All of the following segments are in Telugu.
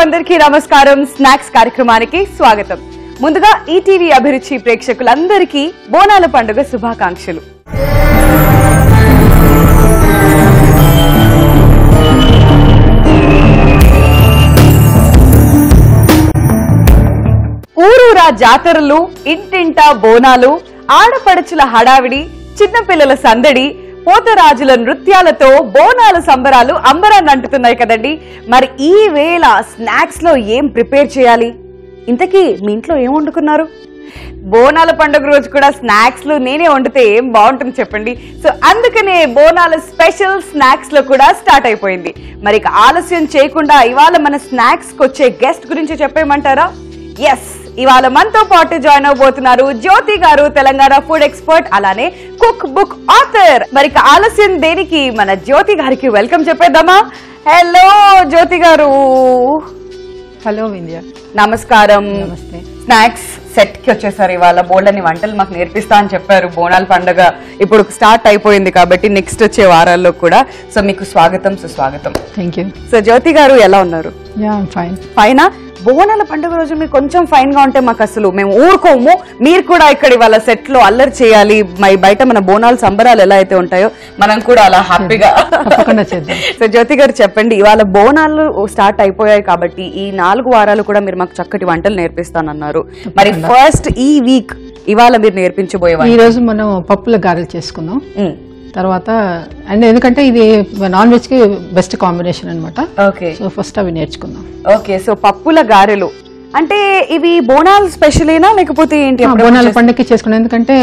అందరికీ నమస్కారం. స్నాక్స్ కార్యక్రమానికి స్వాగతం. ముందుగా ఈటీవీ అభిరుచి ప్రేక్షకులందరికీ బోనాల పండుగ శుభాకాంక్షలు. ఊరూరా జాతరలు, ఇంటింటా బోనాలు, ఆడపడుచుల హడావిడి, చిన్నపిల్లల సందడి, పోతరాజుల నృత్యాలతో బోనాల సంబరాలు అంబరాన్ని అంటుతున్నాయి కదండి. మరి ఈ వేళ స్నాక్స్ లో ఏం ప్రిపేర్ చేయాలి? ఇంతకీ మీ ఇంట్లో ఏం వండుకున్నారు? బోనాల పండుగ రోజు కూడా స్నాక్స్ లో నేనే వండితే ఏం బాగుంటుంది చెప్పండి. సో అందుకనే బోనాల స్పెషల్ స్నాక్స్ లో కూడా స్టార్ట్ అయిపోయింది. మరి ఆలస్యం చేయకుండా ఇవాళ మన స్నాక్స్ కి వచ్చే గెస్ట్ గురించి చెప్పేయమంటారా? ఎస్, ఇవాళ మనతో పాటు జాయిన్ అవబోతున్నారు జ్యోతి గారు, తెలంగాణ ఫుడ్ ఎక్స్పర్ట్, అలానే కుక్ బుక్ ఆథర్. మరి ఆలస్యం దేనికి, మన జ్యోతి గారికి వెల్కమ్ చెప్పేద్దామా? హలో జ్యోతి గారు. హలో వింధ్య. నమస్కారం. నమస్తే. స్నాక్స్ సెట్ కి వచ్చేసారు. ఇవాళ బోల్డని వంటలు మాకు నేర్పిస్తా అని చెప్పారు. బోనాల పండుగ ఇప్పుడు స్టార్ట్ అయిపోయింది కాబట్టి నెక్స్ట్ వచ్చే వారాల్లో కూడా. సో మీకు స్వాగతం, సుస్వాగతం. Thank you. సో జ్యోతి గారు ఎలా ఉన్నారు? Yeah fine. ఫైనా? బోనాల పండుగ రోజు మీరు కొంచెం ఫైన్ గా ఉంటే మాకు అసలు మేము ఊరుకోము. మీరు కూడా ఇక్కడ ఇవాళ సెట్ లో అల్లరి చేయాలి. బయట మన బోనాల సంబరాలు ఎలా అయితే ఉంటాయో మనం కూడా అలా హ్యాపీగా చేద్దాం. సో జ్యోతి గారు చెప్పండి, ఇవాళ బోనాలు స్టార్ట్ అయిపోయాయి కాబట్టి ఈ 4 వారాలు కూడా మీరు మాకు చక్కటి వంటలు నేర్పిస్తానన్నారు. మరి ఫస్ట్ ఈ వీక్ ఇవాళ మీరు నేర్పించబోయే ఈ రోజు మనం పప్పుల గారెలు చేసుకుందాం. తర్వాత అండ్ ఎందుకంటే ఇది నాన్ వెజ్ కి బెస్ట్ కాంబినేషన్ అనమాట. ఓకే, సో ఫస్ట్ అవి నేర్చుకుందాం. ఓకే, సో పప్పుల గారెలు అంటే ఇవి బోనాల స్పెషలేనా లేకపోతే ఏంటి? బోనాల పండుగకి చేసుకున్నాం. ఎందుకంటే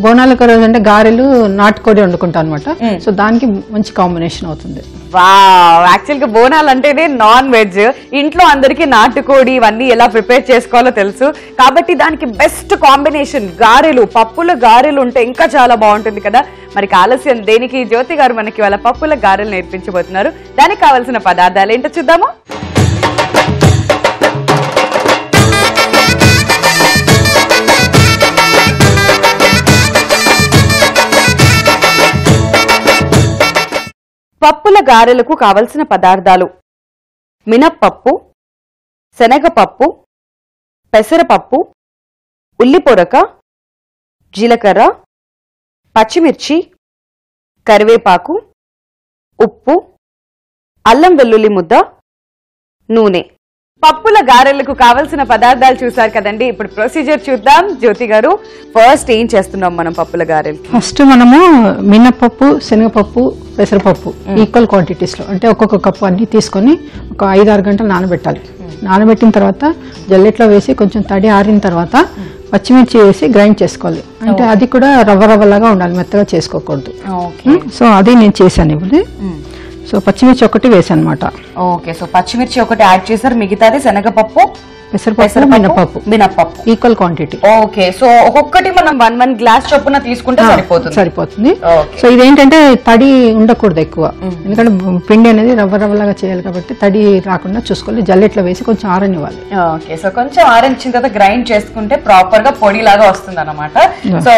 బోనాల రోజు అంటే గారెలు నాటుకోడి వండుకుంటాం అనమాట. సో దానికి మంచి కాంబినేషన్ అవుతుంది. వావ్, యాక్చువల్ గా బోనాలు అంటేనే నాన్ వెజ్. ఇంట్లో అందరికి నాటుకోడి ఇవన్నీ ఎలా ప్రిపేర్ చేసుకోవాలో తెలుసు కాబట్టి దానికి బెస్ట్ కాంబినేషన్ గారెలు. పప్పుల గారెలు ఉంటే ఇంకా చాలా బాగుంటుంది కదా. మరి ఆలస్యం దేనికి, జ్యోతి గారు మనకి వాళ్ళ పప్పుల గారెలు నేర్పించబోతున్నారు. దానికి కావాల్సిన పదార్థాలు ఏంటో చూద్దామా? పప్పుల గారెలకు కావలసిన పదార్థాలు: మినప్పప్పు, శనగపప్పు, పెసరపప్పు, ఉల్లిపొరక, జీలకర్ర, పచ్చిమిర్చి, కరివేపాకు, ఉప్పు, అల్లం వెల్లుల్లి ముద్ద, నూనె. పప్పుల గారెలకు కావలసిన పదార్థాలు చూసారు కదండి. ఇప్పుడు ప్రొసీజర్ చూద్దాం. జ్యోతి గారు, ఫస్ట్ ఏం చేస్తున్నాం మనం పప్పుల గారెలు? ఫస్ట్ మనము మినప్పప్పు, శనగపప్పు, పెసరపప్పు ఈక్వల్ క్వాంటిటీస్ లో అంటే ఒక్కొక్క కప్పు అన్ని తీసుకొని ఒక 5-6 గంటలు నానబెట్టాలి. నానబెట్టిన తర్వాత జల్లెట్లో వేసి కొంచెం తడి ఆరిన తర్వాత పచ్చిమిర్చి వేసి గ్రైండ్ చేసుకోవాలి. అంటే అది కూడా రవ్వలాగా ఉండాలి, మెత్తగా చేసుకోకూడదు. సో అది నేను చేశాను ఇప్పుడు. సో పచ్చిమిర్చి ఒకటి వేసాను అనమాట. ఓకే, సో పచ్చిమిర్చి ఒకటి యాడ్ చేశారు, మిగతాది శనగపప్పు, పెసరపప్పు, మినపప్పు ఈక్వల్ క్వాంటిటీ. ఓకే, సో ఒక్కొక్కటి మనం 1 గ్లాస్ చొప్పున తీసుకుంటే సరిపోతుంది. సో ఇదేంటంటే తడి ఉండకూడదు ఎక్కువ, ఎందుకంటే పిండి అనేది రవ్వలాగా చేయాలి కాబట్టి తడి రాకుండా చూసుకోవాలి. జల్లెట్లో వేసి కొంచెం ఆరనివ్వాలి. ఓకే, సో కొంచెం ఆరించిన తర్వాత గ్రైండ్ చేసుకుంటే ప్రాపర్ గా పొడి లాగా వస్తుంది అనమాట. సో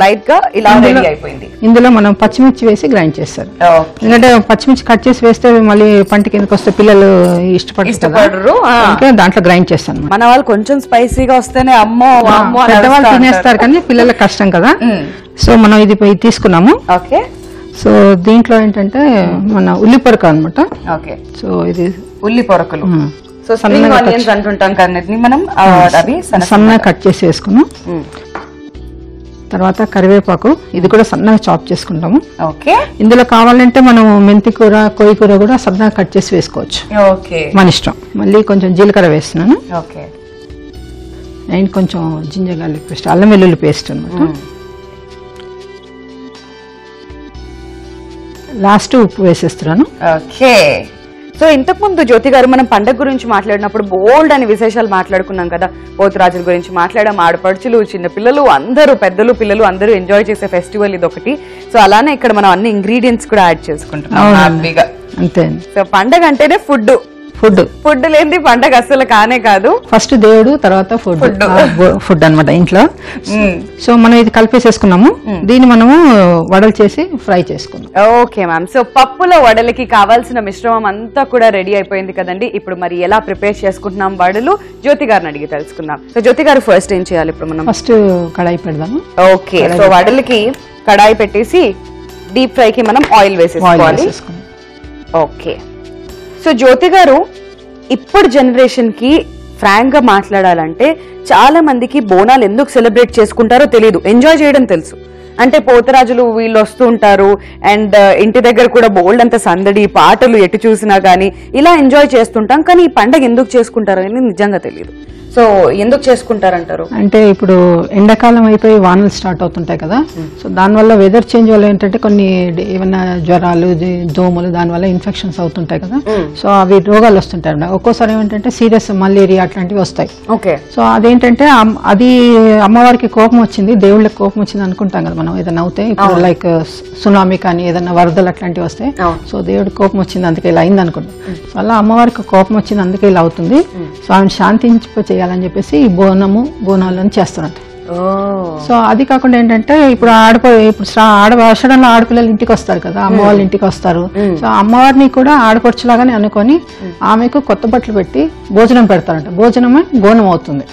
లైట్ గా ఇలా రెడీ అయిపోయింది. ఇందులో మనం పచ్చిమిర్చి వేసి గ్రైండ్ చేస్తారు. ఎందుకంటే పచ్చిమిర్చి కట్ చేసి వేస్తే మళ్ళీ పంట కిందకి వస్తే పిల్లలు ఇష్టపడరు, దాంట్లో గ్రైండ్ చేస్తాను. మన వాళ్ళు కొంచెం స్పైసీగా వస్తేనే అమ్మో అమ్మో పెద్దవాళ్ళు తినేస్తారు కానీ పిల్లలకు కష్టం కదా. సో మనం ఇది తీసుకున్నాము. ఓకే, సో దీంట్లో ఏంటంటే మన ఉల్లి పొరక అనమాట. ఓకే, సో ఇది ఉల్లి పొరకలు. సో సన్నగా ఆనియన్స్ అంటుంటాం కానీ మనం అవి సన్నగా కట్ చేసి వేసుకున్నాం. తర్వాత కరివేపాకు, ఇది కూడా సన్నగా చాప్ చేసుకుంటాము. ఓకే, ఇందులో కావాలంటే మనం మెంతి కూర, కొయ్యి కూర కూడా సన్నగా కట్ చేసి వేసుకోవచ్చు. ఓకే, మన ఇష్టం. మళ్ళీ కొంచెం జీలకర్ర వేస్తున్నాను. ఓకే, అండ్ కొంచెం జింజర్ గార్లిక్ పేస్ట్, అల్లం వెల్లుల్లి పేస్ట్ అనమాట. లాస్ట్ ఉప్పు వేసేస్తున్నాను. ఓకే, సో ఇంతకు ముందు జ్యోతి గారు మనం పండగ గురించి మాట్లాడినప్పుడు బోల్డ్ అని విశేషాలు మాట్లాడుకున్నాం కదా. పోతురాజుల గురించి మాట్లాడాం, ఆడపడుచులు, చిన్న పిల్లలు అందరూ, పెద్దలు పిల్లలు అందరూ ఎంజాయ్ చేసే ఫెస్టివల్ ఇది ఒకటి. సో అలానే ఇక్కడ మనం అన్ని ఇంగ్రీడియంట్స్ కూడా యాడ్ చేసుకుంటున్నాం హ్యాపీగా. అంతే. సో పండగ అంటేనే ఫుడ్, ఫుడ్ లేని పండగ అస్సలు కానే కాదు. ఫస్ట్ దేవుడు, తర్వాత ఫుడ్ అన్నమాట ఇంట్లో. సో మనం ఇది కలిపేసేసుకున్నాము. దీన్ని మనము వడలు చేసి ఫ్రై చేసుకున్నాం. Okay ma'am. సో పప్పుల వడలకి కావాల్సిన మిశ్రమం అంతా కూడా రెడీ అయిపోయింది కదండి. ఇప్పుడు మరి ఎలా ప్రిపేర్ చేసుకుంటున్నాం వడలు, జ్యోతి గారిని అడిగి తెలుసుకుందాం. సో జ్యోతి గారు ఫస్ట్ ఏం చేయాలి ఇప్పుడు మనం? ఫస్ట్ కడాయి పెడదాము. ఓకే. సో వడలకి కడాయి పెట్టేసి డీప్ ఫ్రై కి మనం ఆయిల్ వేసేసుకోవాలి. ఓకే. సో జ్యోతి గారు, ఇప్పుడు జనరేషన్ కి ఫ్రాంక్ గా మాట్లాడాలంటే చాలా మందికి బోనాలు ఎందుకు సెలబ్రేట్ చేసుకుంటారో తెలియదు, ఎంజాయ్ చేయడం తెలుసు. అంటే పోతరాజులు వీళ్ళు వస్తూ ఉంటారు అండ్ ఇంటి దగ్గర కూడా బోల్డ్ అంత సందడి, పాటలు ఎటు చూసినా కానీ ఇలా ఎంజాయ్ చేస్తుంటాం. కానీ ఈ పండగ ఎందుకు చేసుకుంటారో అని నిజంగా తెలియదు. సో ఎందుకు చేసుకుంటారంటారు? అంటే ఇప్పుడు ఎండాకాలం అయిపోయి వానలు స్టార్ట్ అవుతుంటాయి కదా. సో దానివల్ల వెదర్ చేంజ్ వల్ల ఏంటంటే కొన్ని ఏమైనా జ్వరాలు, దోమలు, దానివల్ల ఇన్ఫెక్షన్స్ అవుతుంటాయి కదా. సో అవి రోగాలు వస్తుంటాయి. ఒక్కోసారి ఏమిటంటే సీరియస్ మలేరియా అట్లాంటివి వస్తాయి. ఓకే. సో అదేంటంటే అది అమ్మవారికి కోపం వచ్చింది, దేవుళ్ళకి కోపం వచ్చింది అనుకుంటాం కదా మనం ఏదైనా అవుతాయి. ఇప్పుడు లైక్ సునామీ కానీ ఏదైనా వరదలు అట్లాంటివి వస్తాయి. సో దేవుడికి కోపం వచ్చింది అందుకే ఇలా అయింది అనుకుంటాం. సో అలా అమ్మవారికి కోపం వచ్చింది అందుకే ఇలా అవుతుంది. సో ఆమెను శాంతింప చేయాలని చెప్పేసి ఈ బోనాలను చేస్తున్నట్టు. సో అది కాకుండా ఏంటంటే ఇప్పుడు ఆషాఢంలో ఆడపిల్లలు ఇంటికి వస్తారు కదా, అమ్మ వాళ్ళ ఇంటికి వస్తారు. సో అమ్మవారిని కూడా ఆడపడుచులాగానే అనుకొని ఆమెకు కొత్త బట్టలు పెట్టి భోజనం పెడతారంట. భోజనమే బోనం అవుతుంది.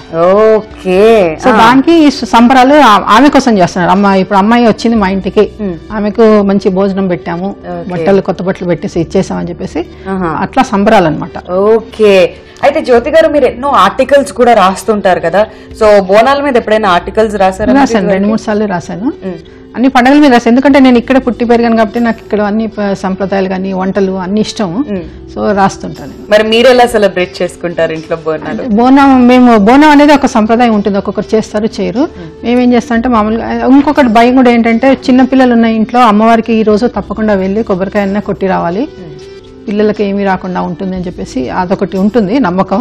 ఓకే. సో దానికి సంబరాలు ఆమె కోసం చేస్తున్నారు. ఇప్పుడు అమ్మాయి వచ్చింది మా ఇంటికి, ఆమెకు మంచి భోజనం పెట్టాము, బట్టలు కొత్త బట్టలు పెట్టేసి ఇచ్చేసామని చెప్పేసి అట్లా సంబరాలు అనమాట. ఓకే. అయితే జ్యోతి గారు, మీరు ఎన్నో ఆర్టికల్స్ కూడా రాస్తుంటారు కదా. సో బోనాల మీద ఎప్పుడైనా ఆర్టికల్స్ రాశారు? రాశాను, 2-3 సార్లు రాశాను. అన్ని పండుగల మీద రాశాను. ఎందుకంటే నేను ఇక్కడ పుట్టి పెరిగాను కాబట్టి నాకు ఇక్కడ అన్ని సంప్రదాయాలు కానీ వంటలు అన్ని ఇష్టం. సో రాస్తుంటాను. మరి మీరు ఎలా సెలబ్రేట్ చేసుకుంటారు ఇంట్లో బోనాలు? బోనం అనేది ఒక సంప్రదాయం ఉంటుంది, ఒక్కొక్కరు చేస్తారు చేయరు. మేమేం చేస్తామంటే మామూలుగా ఇంకొకటి భయం కూడా ఏంటంటే చిన్న పిల్లలు ఉన్న ఇంట్లో అమ్మవారికి ఈ రోజు తప్పకుండా వెళ్ళి కొబ్బరికాయ అన్న కొట్టి రావాలి, పిల్లలకి ఏమీ రాకుండా ఉంటుంది అని చెప్పేసి అదొకటి ఉంటుంది నమ్మకం.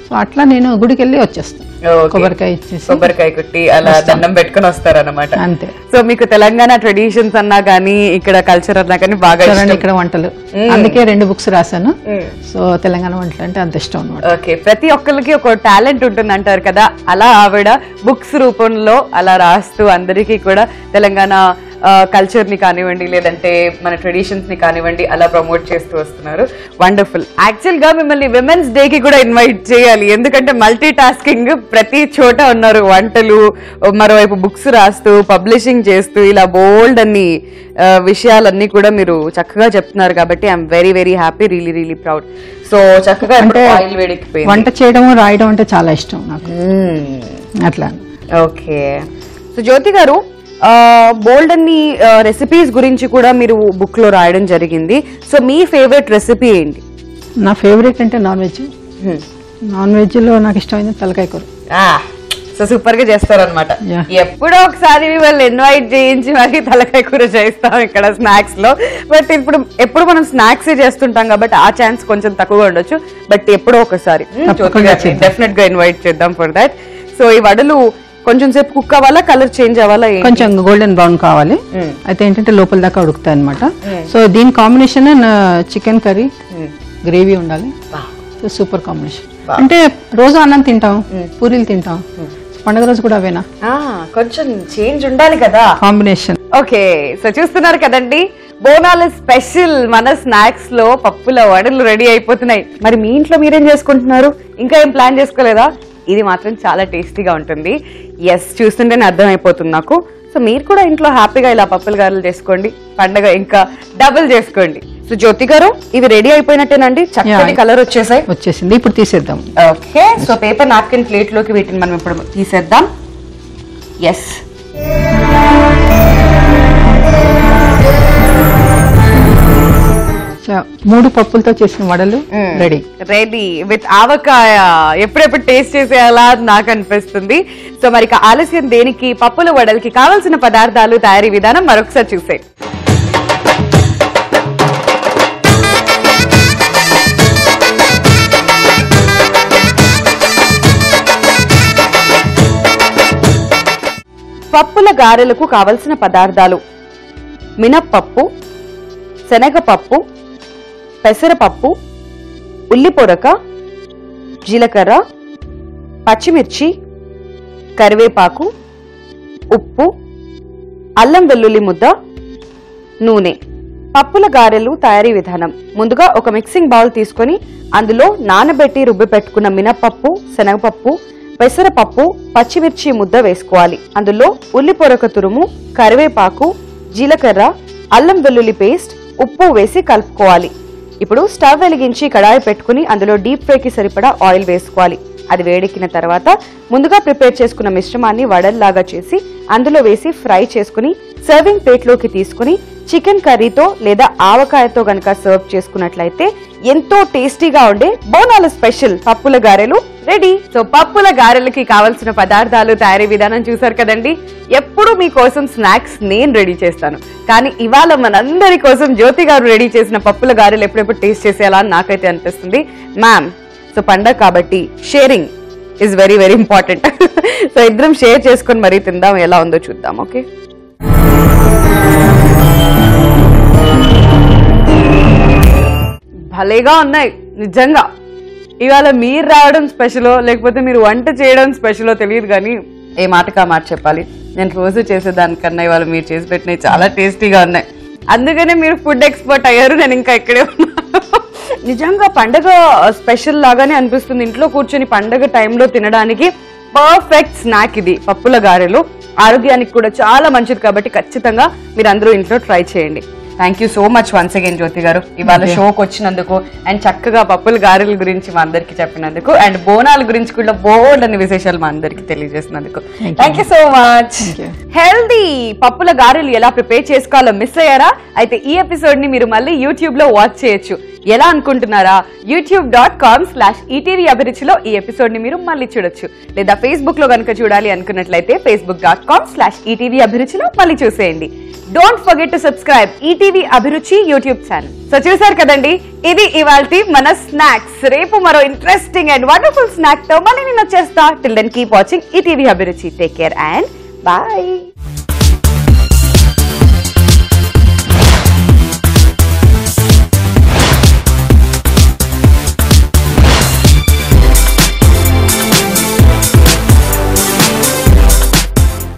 సో అట్లా నేను గుడికి వెళ్ళి వచ్చేస్తాను, కొబ్బరికాయ ఇచ్చేసి కొబ్బరికాయ కొట్టి అలా దండం పెట్టుకుని వస్తారన్నమాట. అంతే. సో మీకు తెలంగాణ ట్రెడిషన్స్ అన్నా కానీ ఇక్కడ కల్చర్ అన్నా కానీ బాగా ఇక్కడ వంటలు, అందుకే 2 బుక్స్ రాశాను. సో తెలంగాణ వంటలు అంటే అంత ఇష్టం అనమాట. ఓకే. ప్రతి ఒక్కరికి ఒక టాలెంట్ ఉంటుంది అంటారు కదా, అలా ఆవిడ బుక్స్ రూపంలో అలా రాస్తూ అందరికీ కూడా తెలంగాణ కల్చర్ ని కానివ్వండి, లేదంటే మన ట్రెడిషన్స్ ని కానివ్వండి, అలా ప్రమోట్ చేస్తూ వస్తున్నారు. వండర్ఫుల్. యాక్చువల్ గా మిమ్మల్ని విమెన్స్ డే కి కూడా ఇన్వైట్ చేయాలి, ఎందుకంటే మల్టీ టాస్కింగ్ ప్రతి చోట ఉన్నారు. వంటలు, మరోవైపు బుక్స్ రాస్తూ, పబ్లిషింగ్ చేస్తూ, ఇలా బోల్డ్ అన్ని విషయాలన్నీ కూడా మీరు చక్కగా చెప్తున్నారు కాబట్టి I'm very very happy, really really proud. So చక్కగా అంటే ఆయిల్ వేడెక్కిపోయింది. వంట చేయడం, రాయడం అంటే చాలా ఇష్టం నాకు. అట్లా. ఓకే. సో జ్యోతి గారు, బోల్డ్ అన్ని రెసిపీస్ గురించి కూడా మీరు బుక్ లో రాయడం జరిగింది. సో మీ ఫేవరెట్ రెసిపీ ఏంటి? నా ఫేవరెట్ అంటే నాన్ వెజ్. నాన్ వెజ్ లో నాకు ఇష్టమైంది తలకాయ కూర. సో సూపర్ గా చేస్తారనమాట. ఎప్పుడో ఒకసారి మిమ్మల్ని ఇన్వైట్ చేయించి మరి తలకాయ కూర చేస్తాం ఇక్కడ స్నాక్స్ లో. బట్ ఎప్పుడు మనం స్నాక్స్ చేస్తుంటాం కాబట్టి ఆ ఛాన్స్ కొంచెం తక్కువగా ఉండొచ్చు. బట్ ఎప్పుడో ఒకసారి డెఫినెట్ గా ఇన్వైట్ చేద్దాం ఫర్ దాట్. సో ఈ వడలు కొంచెం సేపు కుక్ అవ్వాలా, కలర్ చేంజ్ అవ్వాలా? కొంచెం గోల్డెన్ బ్రౌన్ కావాలి. అయితే ఏంటంటే లోపల దాకా ఉడుకుతాయి అనమాట. సో దీని కాంబినేషన్ చికెన్ కర్రీ గ్రేవీ ఉండాలి. Super combination. అంటే రోజు అన్నం తింటాం, పూరీలు తింటాం, పండుగ రోజు కూడా అవేనా, కొంచెం చేంజ్ ఉండాలి కదా కాంబినేషన్. ఓకే. సో చూస్తున్నారు కదండి, బోనాల స్పెషల్ మన స్నాక్స్ లో పప్పుల వడలు రెడీ అయిపోతున్నాయి. మరి మీ ఇంట్లో మీరేం చేసుకుంటున్నారు? ఇంకా ఏం ప్లాన్ చేసుకోలేదా? ఇది మాత్రం చాలా టేస్టీగా ఉంటుంది. ఎస్, చూస్తుంటేనే అర్థమైపోతుంది నాకు. సో మీరు కూడా ఇంట్లో హ్యాపీగా ఇలా పప్పుల గారెలు చేసుకోండి, పండగ ఇంకా డబుల్ చేసుకోండి. సో జ్యోతి గారు, ఇవి రెడీ అయిపోయినట్టేనండి? చక్కటి కలర్ వచ్చేసింది. ఇప్పుడు తీసేద్దాం. Okay. So paper napkin plate లోకి వీటిని మనం ఇప్పుడు తీసేద్దాం. ఎస్. మూడు పప్పులతో చేసిన వడలు రెడీ రెడీ విత్ ఆవకాయ. ఎప్పుడెప్పుడు టేస్ట్ చేసేయాలా నాకు అనిపిస్తుంది. సో మరి ఆలస్యం దేనికి? పప్పుల వడలకి కావాల్సిన పదార్థాలు, తయారీ విధానం మరొకసారి చూసే. పప్పుల గారెలకు కావలసిన పదార్థాలు: మినప్పప్పు, శనగపప్పు, పెసరపప్పు, ఉల్లి పొరక, జీలకర్ర, పచ్చిమిర్చి, కరివేపాకు, ఉప్పు, అల్లం వెల్లుల్లి ముద్ద, నూనె. పప్పుల గారెలు తయారీ విధానం. ముందుగా ఒక మిక్సింగ్ బౌల్ తీసుకొని అందులో నానబెట్టి రుబ్బి పెట్టుకున్న మినపప్పు, శనగపప్పు, పెసరపప్పు, పచ్చిమిర్చి ముద్ద వేసుకోవాలి. అందులో ఉల్లి పొరక తురుము, కరివేపాకు, జీలకర్ర, అల్లం వెల్లుల్లి పేస్ట్, ఉప్పు వేసి కలుపుకోవాలి. ఇప్పుడు స్టవ్ వెలిగించి కడాయి పెట్టుకుని అందులో డీప్ ఫ్రైకి సరిపడా ఆయిల్ వేసుకోవాలి. అది వేడెక్కిన తర్వాత ముందుగా ప్రిపేర్ చేసుకున్న మిశ్రమాన్ని వడల్లాగా చేసి అందులో వేసి ఫ్రై చేసుకుని సర్వింగ్ ప్లేట్లోకి తీసుకుని చికెన్ కర్రీతో లేదా ఆవకాయతో గనక సర్వ్ చేసుకున్నట్లయితే ఎంతో టేస్టీగా ఉండే బోనాల స్పెషల్ పప్పుల గారెలు రెడీ. సో పప్పుల గారెలకి కావాల్సిన పదార్థాలు, తయారీ విధానం చూసారు కదండి. ఎప్పుడు మీకోసం స్నాక్స్ నేను రెడీ చేస్తాను, కానీ ఇవాళ మనందరి కోసం జ్యోతి గారు రెడీ చేసిన పప్పుల గారెలు ఎప్పుడెప్పుడు టేస్ట్ చేసేలా అని నాకైతే అనిపిస్తుంది. మ్యామ్, సో పండగ కాబట్టి sharing is very very important. So ఇద్దరం షేర్ చేసుకొని మరీ తిందాం, ఎలా ఉందో చూద్దాం. ఓకే, భలేగా ఉన్నాయి నిజంగా. ఇవాళ మీరు రావడం స్పెషలో లేకపోతే మీరు వంట చేయడం స్పెషలో తెలియదు, కానీ ఏ మాటకా మాట చెప్పాలి, నేను రోజు చేసేదానికన్నా ఇవాళ మీరు చేసి పెట్టినవి చాలా టేస్టీగా ఉన్నాయి. అందుకనే మీరు ఫుడ్ ఎక్స్పర్ట్ అయ్యారు, నేను ఇంకా ఇక్కడే ఉన్నా. నిజంగా పండగ స్పెషల్ లాగానే అనిపిస్తుంది. ఇంట్లో కూర్చొని పండగ టైంలో తినడానికి పర్ఫెక్ట్ స్నాక్ ఇది పప్పుల గారెలు. ఆరోగ్యానికి కూడా చాలా మంచిది కాబట్టి ఖచ్చితంగా మీరు అందరూ ఇంట్లో ట్రై చేయండి. Thank you so much once again Jyothi గారు, ఇవాళ షోకి వచ్చినందుకు అండ్ చక్కగా పప్పుల గారెల గురించి మా అందరికి చెప్పినందుకు అండ్ బోనాల గురించి కూడా బోల్డ్ అనే విశేషాలు మా అందరికి తెలియజేసినందుకు thank you so much. Healthy పప్పుల గారెలు ఎలా ప్రిపేర్ చేసుకోవాలో మిస్ అయ్యారా? అయితే ఈ ఎపిసోడ్ ని మీరు మళ్ళీ యూట్యూబ్ లో వాచ్ చేయొచ్చు. ఎలా అనుకుంటున్నారా? youtube.com/ETV అభిరుచిలో ఈ ఎపిసోడ్ ని మీరు మళ్ళీ చూడొచ్చు. లేదా ఫేస్బుక్ లో కనుక చూడాలి అనుకున్నట్లయితే facebook.com/ETV అభిరుచిలో మళ్ళీ చూసేయండి. Don't forget to subscribe ETV అభిరుచి యూట్యూబ్ ఛానల్. సో చూసారు కదండి, ఇది ఇవాల్టి మన స్నాక్స్. రేపు మరో ఇంట్రెస్టింగ్ అండ్ వండర్ఫుల్ స్నాక్ తో మళ్ళీ నేను వచ్చేస్తా. Till then keep watching ETV Abhiruchi. Take care and bye.